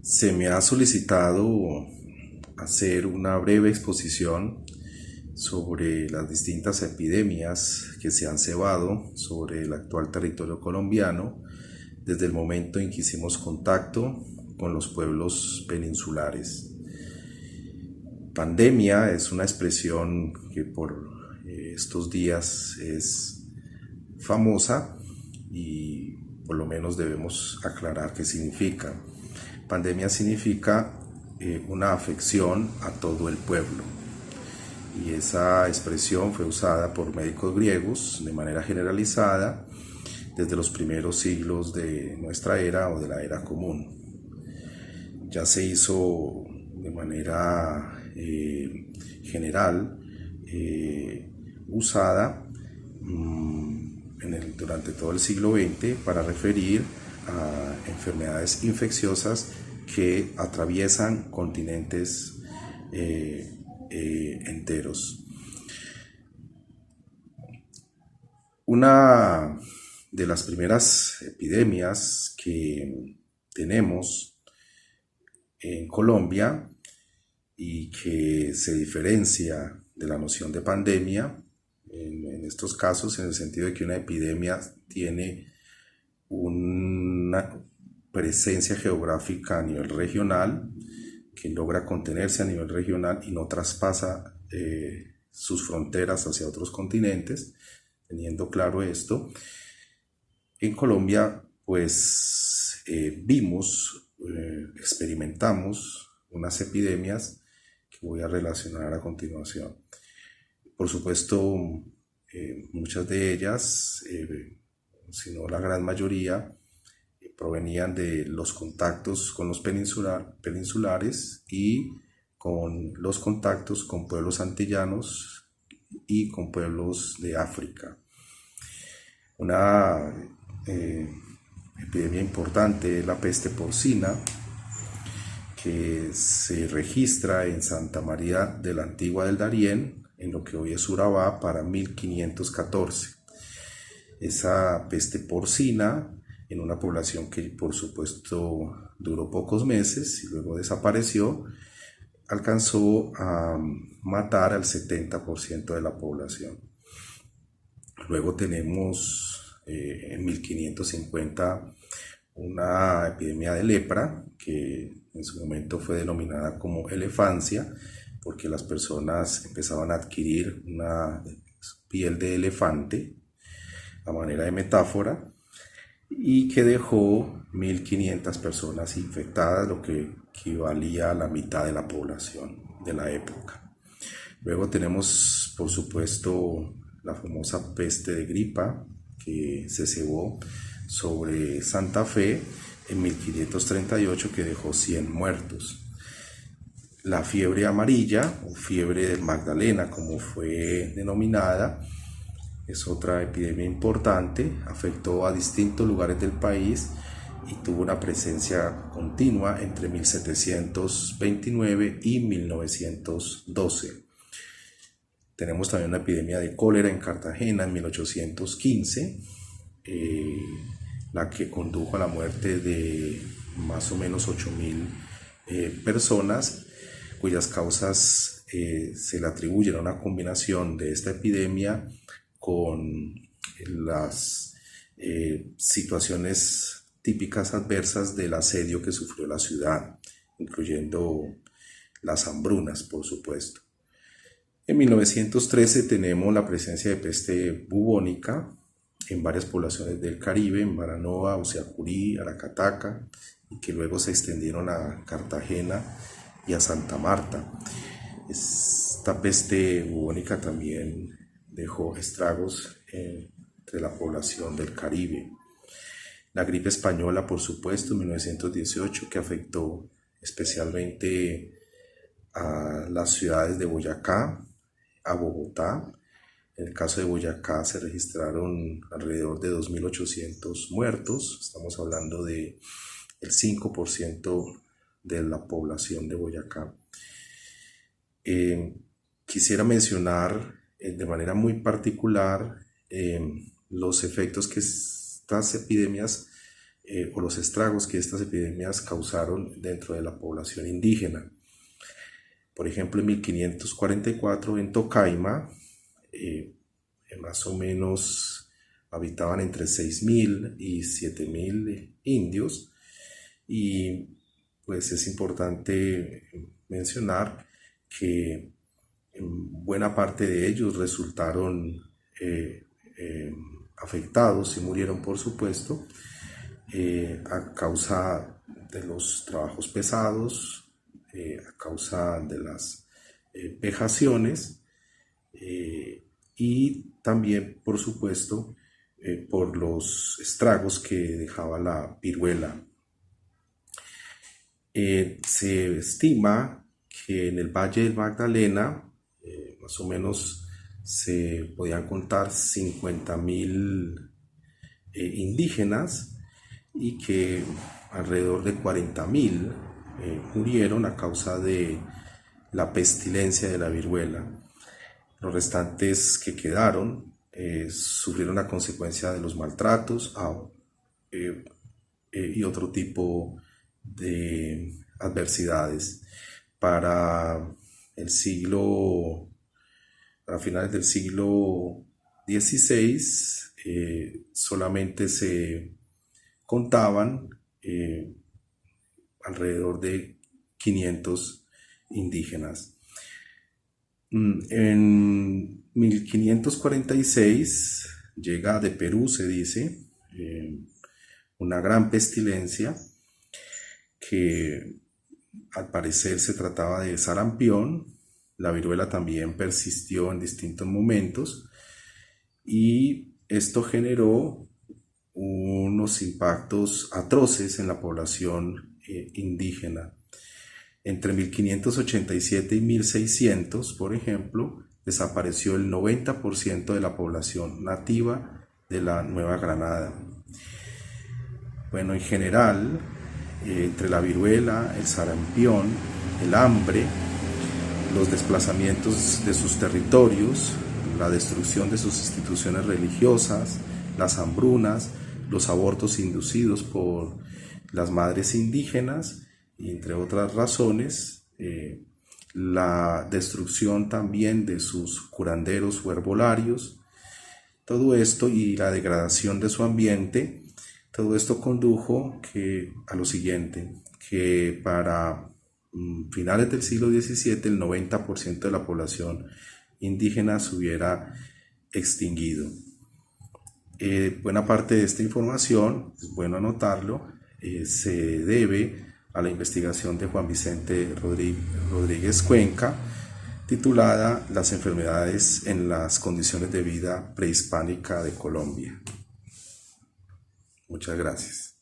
Se me ha solicitado hacer una breve exposición sobre las distintas epidemias que se han cebado sobre el actual territorio colombiano desde el momento en que hicimos contacto con los pueblos peninsulares. Pandemia es una expresión que por estos días es famosa y por lo menos debemos aclarar qué significa. Pandemia significa una afección a todo el pueblo, y esa expresión fue usada por médicos griegos de manera generalizada desde los primeros siglos de nuestra era o de la era común. Ya se hizo de manera general usada durante todo el siglo XX para referir a enfermedades infecciosas que atraviesan continentes enteros. Una de las primeras epidemias que tenemos en Colombia y que se diferencia de la noción de pandemia en estos casos, en el sentido de que una epidemia tiene una presencia geográfica a nivel regional, que logra contenerse a nivel regional y no traspasa sus fronteras hacia otros continentes. Teniendo claro esto, en Colombia pues experimentamos unas epidemias que voy a relacionar a continuación. Por supuesto, muchas de ellas, si no la gran mayoría, provenían de los contactos con los peninsulares y con los contactos con pueblos antillanos y con pueblos de África. Una epidemia importante es la peste porcina, que se registra en Santa María de la Antigua del Darién, en lo que hoy es Urabá, para 1514. Esa peste porcina, en una población que por supuesto duró pocos meses y luego desapareció, alcanzó a matar al 70% de la población. Luego tenemos en 1550 una epidemia de lepra, que en su momento fue denominada como elefancia, porque las personas empezaban a adquirir una piel de elefante a manera de metáfora, y que dejó 1500 personas infectadas, lo que equivalía a la mitad de la población de la época. Luego tenemos, por supuesto, la famosa peste de gripa, que se cebó sobre Santa Fe en 1538, que dejó 100 muertos. La fiebre amarilla, o fiebre del Magdalena, como fue denominada, es otra epidemia importante. Afectó a distintos lugares del país y tuvo una presencia continua entre 1729 y 1912. Tenemos también una epidemia de cólera en Cartagena en 1815, la que condujo a la muerte de más o menos 8.000 personas, cuyas causas se le atribuyen a una combinación de esta epidemia con las situaciones típicas adversas del asedio que sufrió la ciudad, incluyendo las hambrunas, por supuesto. En 1913 tenemos la presencia de peste bubónica en varias poblaciones del Caribe, en Maranova, Usiacurí, Aracataca, y que luego se extendieron a Cartagena y a Santa Marta. Esta peste bubónica también dejó estragos entre la población del Caribe. La gripe española, por supuesto, en 1918, que afectó especialmente a las ciudades de Boyacá, a Bogotá. En el caso de Boyacá se registraron alrededor de 2.800 muertos. Estamos hablando del 5% de la población de Boyacá. Quisiera mencionar de manera muy particular los efectos que estas epidemias o los estragos que estas epidemias causaron dentro de la población indígena. Por ejemplo, en 1544 en Tocaima, más o menos habitaban entre 6.000 y 7.000 indios, y pues es importante mencionar que buena parte de ellos resultaron afectados y murieron, por supuesto, a causa de los trabajos pesados, a causa de las vejaciones, y también, por supuesto, por los estragos que dejaba la viruela. Se estima que en el Valle del Magdalena más o menos se podían contar 50.000 indígenas, y que alrededor de 40.000 murieron a causa de la pestilencia de la viruela. Los restantes que quedaron sufrieron la consecuencia de los maltratos y otro tipo de adversidades. Para finales del siglo XVI, solamente se contaban alrededor de 500 indígenas. En 1546 llega de Perú, se dice, una gran pestilencia que al parecer se trataba de sarampión. La viruela también persistió en distintos momentos, y esto generó unos impactos atroces en la población indígena. Entre 1587 y 1600, por ejemplo, desapareció el 90% de la población nativa de la Nueva Granada. Bueno, en general, entre la viruela, el sarampión, el hambre, los desplazamientos de sus territorios, la destrucción de sus instituciones religiosas, las hambrunas, los abortos inducidos por las madres indígenas, y entre otras razones, la destrucción también de sus curanderos o herbolarios, todo esto y la degradación de su ambiente, todo esto condujo a lo siguiente, que para finales del siglo XVII el 90% de la población indígena se hubiera extinguido. Buena parte de esta información, es bueno anotarlo, se debe a la investigación de Juan Vicente Rodríguez Cuenca, titulada Las enfermedades en las condiciones de vida prehispánica de Colombia. Muchas gracias.